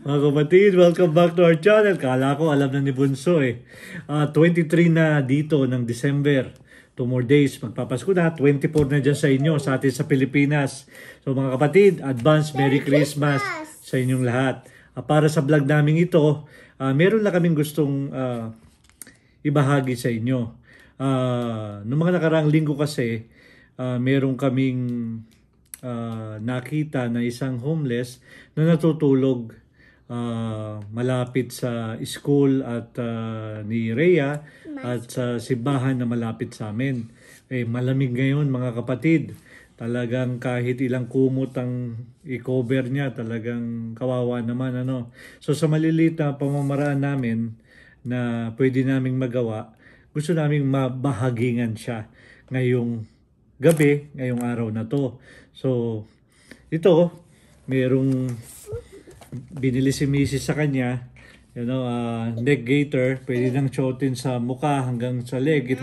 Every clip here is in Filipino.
Mga kapatid, welcome back to our channel. Kala ko alam na ni Bunso eh. 23 na dito ng December. 2 more days, magpapasko na. 24 na dyan sa inyo, sa atin sa Pilipinas. So mga kapatid, advance Merry Christmas sa inyong lahat. Para sa vlog namin ito, meron na kaming gustong ibahagi sa inyo. Noong mga nakaraang linggo kasi, meron kaming nakita na isang homeless na natutulog malapit sa school at ni Rhea at sa simbahan na malapit sa amin. Malamig ngayon mga kapatid. Talagang kahit ilang kumot ang i-cover niya, talagang kawawa naman ano. So sa maliliit na pamamaraan namin na pwede naming magawa, gusto naming mabahagingan siya ngayong gabi, ngayong araw na to. So ito, merong binili si Mrs. sa kanya, neck gaiter, pwede nang suotin sa mukha hanggang sa leg. It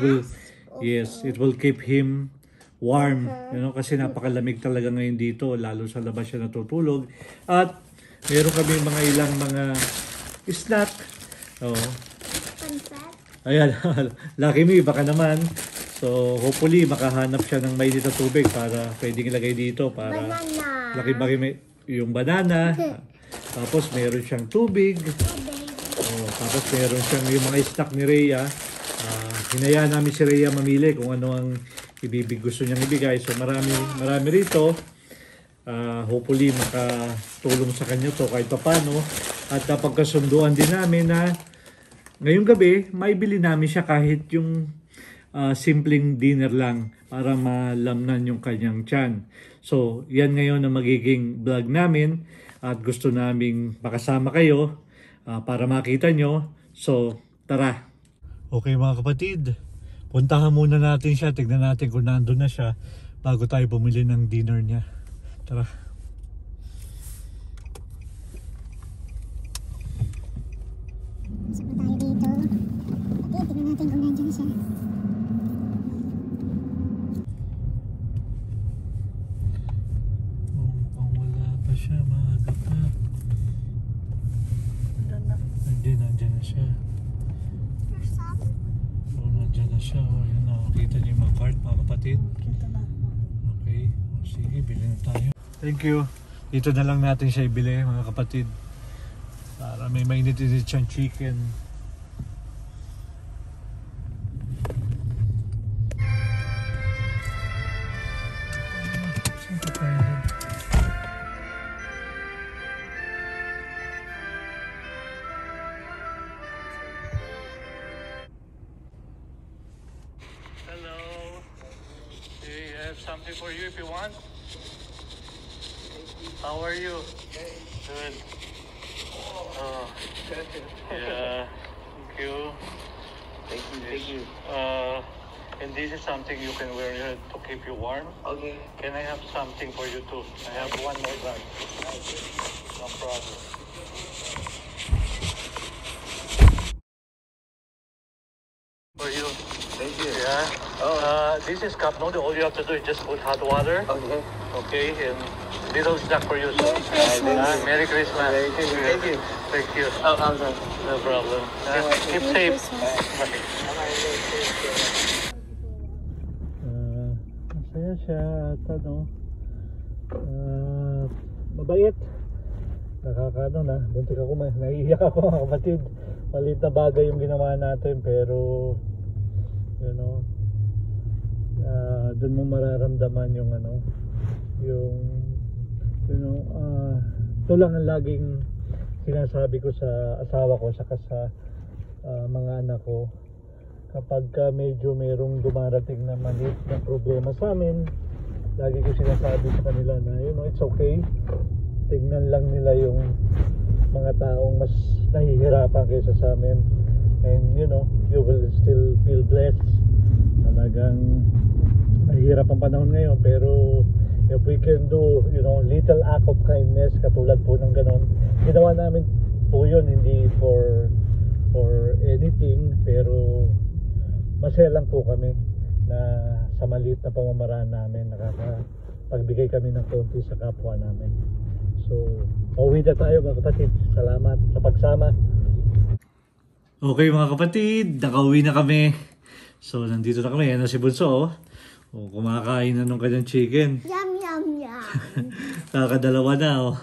will keep him warm, kasi napakalamig talaga ngayon dito, lalo sa labas siya natutulog. At meron kami ilang mga snack. Ayan, Lucky Me, baka naman. So hopefully makahanap siya ng mainit na tubig para pwedeng ilagay dito para laki yung banana. Tapos meron siyang tubig. Tapos meron siyang yung mga stock ni Rhea. Hinayaan namin si Rhea mamili kung ano ang gusto niyang ibigay. So marami rito. Hopefully makatulong sa kanya to kahit paano. At pagkasunduan din namin na ngayong gabi, maibili namin siya kahit yung simpleng dinner lang para malamnan yung kanyang tiyan. So yan ngayon ang magiging vlog namin. At gusto naming makasama kayo para makita nyo. So, tara. Okay mga kapatid, puntahan muna natin siya. Tignan natin kung nandun na siya bago tayo bumili ng dinner niya. Tara. Saan tayo dito? Tignan natin kung nandun siya. Maaga pa. Nandiyan na siya. Nandiyan na siya. Ayan na. Kita niyo yung mga card mga kapatid. Kita na. Okay. Sige, bilhin na tayo. Thank you. Dito na lang natin siya ibili mga kapatid. Para may mainit-init siyang chicken. Something for you if you want. How are you? Good. Yeah. Thank you. Thank you. And this is something you can wear to keep you warm. Okay. Can I have something for you too? I have one more bag. No problem. For you. Thank you. Yeah. This is cup noodle. All you have to do is just put hot water. Okay. Okay. And little snack for you. Merry Christmas. Merry Christmas. Thank you. Thank you. No problem. Keep safe. Masaya siya at mabait. Buntik ako, naiiyak ako mga kapatid. Maliit na bagay yung ginawa natin pero doon mo mararamdaman yung ito lang ang laging sinasabi ko sa asawa ko saka sa mga anak ko kapag medyo merong dumarating na maliit na problema sa amin. Lagi ko sinasabi sa kanila na it's okay, tignan lang nila yung mga taong mas nahihirapan kaysa sa amin, and you will still feel blessed. Talagang mahirap ang panahon ngayon, pero if we can do little act of kindness katulad po ng ganon, ginawa namin po yun, hindi for anything, pero masaya lang po kami na sa maliit na pamamaraan namin nakakapagbigay kami ng konti sa kapwa namin. So So, pauwi na tayo mga kapatid. Salamat sa pagsama. Okay mga kapatid, nakauwi na kami. So, nandito na kami. Yan na si Bunso. Oh, kumakain na nung kanyang chicken. Yum, yum, yum. Kakadalawa na. Oh.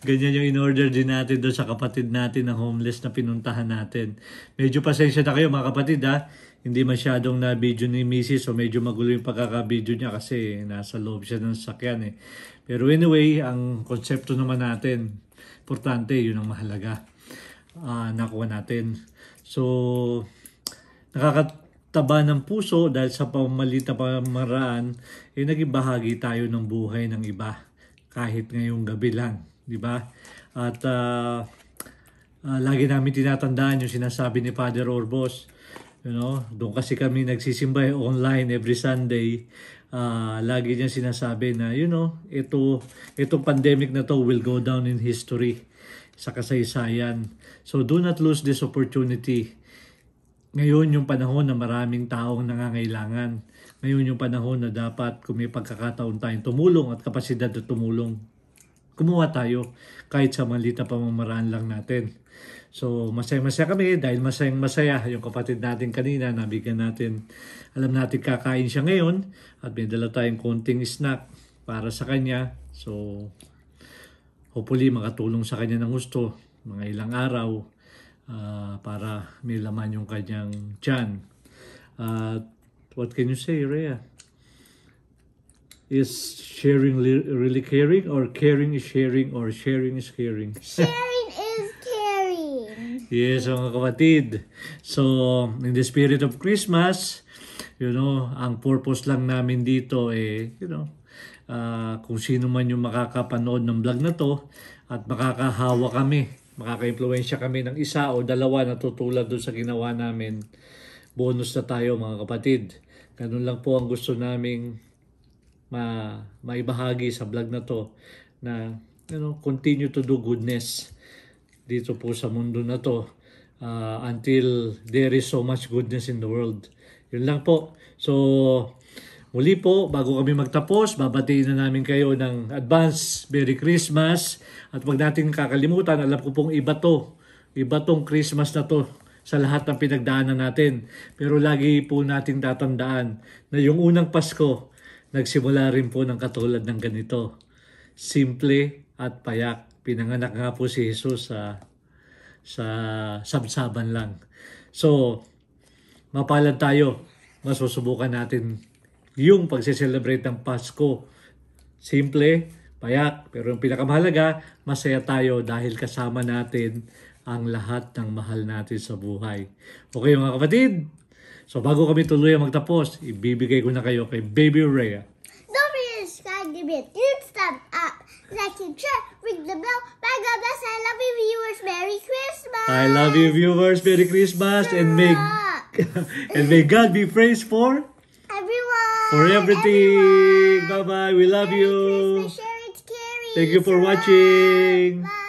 Ganyan yung in-order din natin doon sa kapatid natin na homeless na pinuntahan natin. Medyo pasensya na kayo mga kapatid ha. Hindi masyadong na-video ni Mrs. So medyo magulo yung pagkaka-video niya kasi nasa loob siya ng sakyan eh. Pero anyway, ang konsepto naman natin, importante, yun ang mahalaga. Nakuha natin. So, nakakataba ng puso dahil sa pamalit na pamaraan, naging bahagi tayo ng buhay ng iba. Kahit ngayong gabi lang, di ba? At lagi namin tinatandaan yung sinasabi ni Father Orbos. You know, doon kasi kami nagsisimba online every Sunday. Lagi niya sinasabi na, you know, itong pandemic na to will go down in history sa kasaysayan. So do not lose this opportunity. Ngayon yung panahon na maraming taong nangangailangan. Ngayon yung panahon na dapat kung may pagkakataon tayong tumulong at kapasidad na tumulong, kumuha tayo kahit sa maliit na pamamaraan lang natin. So masaya-masaya kami dahil masayang-masaya yung kapatid natin kanina, nabigyan natin, alam natin kakain siya ngayon at may dala tayong konting snack para sa kanya. So hopefully makatulong sa kanya ng gusto mga ilang araw para may laman yung kanyang tiyan. What can you say, Rhea? Is sharing really caring, or caring is sharing, or sharing is caring? Sharing is caring. Yes, mga kapatid. So, in the spirit of Christmas, you know, ang purpose lang namin dito you know, kung sino man yung makakapanood ng vlog na to at makakahawa kami, makaka-impluwensya kami ng isa o dalawa na tutulad doon sa ginawa namin, bonus na tayo mga kapatid. Ganun lang po ang gusto naming maibahagi sa vlog na to, na you know, continue to do goodness dito po sa mundo na to until there is so much goodness in the world. Yun lang po. So muli po, bago kami magtapos, babatiin na namin kayo ng advance Merry Christmas. At wag natin kakalimutan, alam ko pong iba tong Christmas na to sa lahat ng pinagdaanan natin. Pero lagi po nating tatandaan na yung unang Pasko, nagsimula rin po ng katulad ng ganito. Simple at payak. Pinanganak nga po si Jesus sa sabsaban lang. So, mapalad tayo. Masusubukan natin yung pagse-celebrate ng Pasko. Simple, payak, pero yung pinakamahalaga, masaya tayo dahil kasama natin ang lahat ng mahal natin sa buhay. Okay mga kapatid? So bago kami tuluyan magtapos, ibibigay ko na kayo kay Baby Rhea. Don't forget to subscribe, give me a huge thumbs up, like and share, ring the bell. Bye God bless, I love you viewers, Merry Christmas! I love you viewers, Merry Christmas, and may God be praised for everyone! For everything! Bye-bye, we love you! Christmas, share it's caring! Thank you for watching! Bye!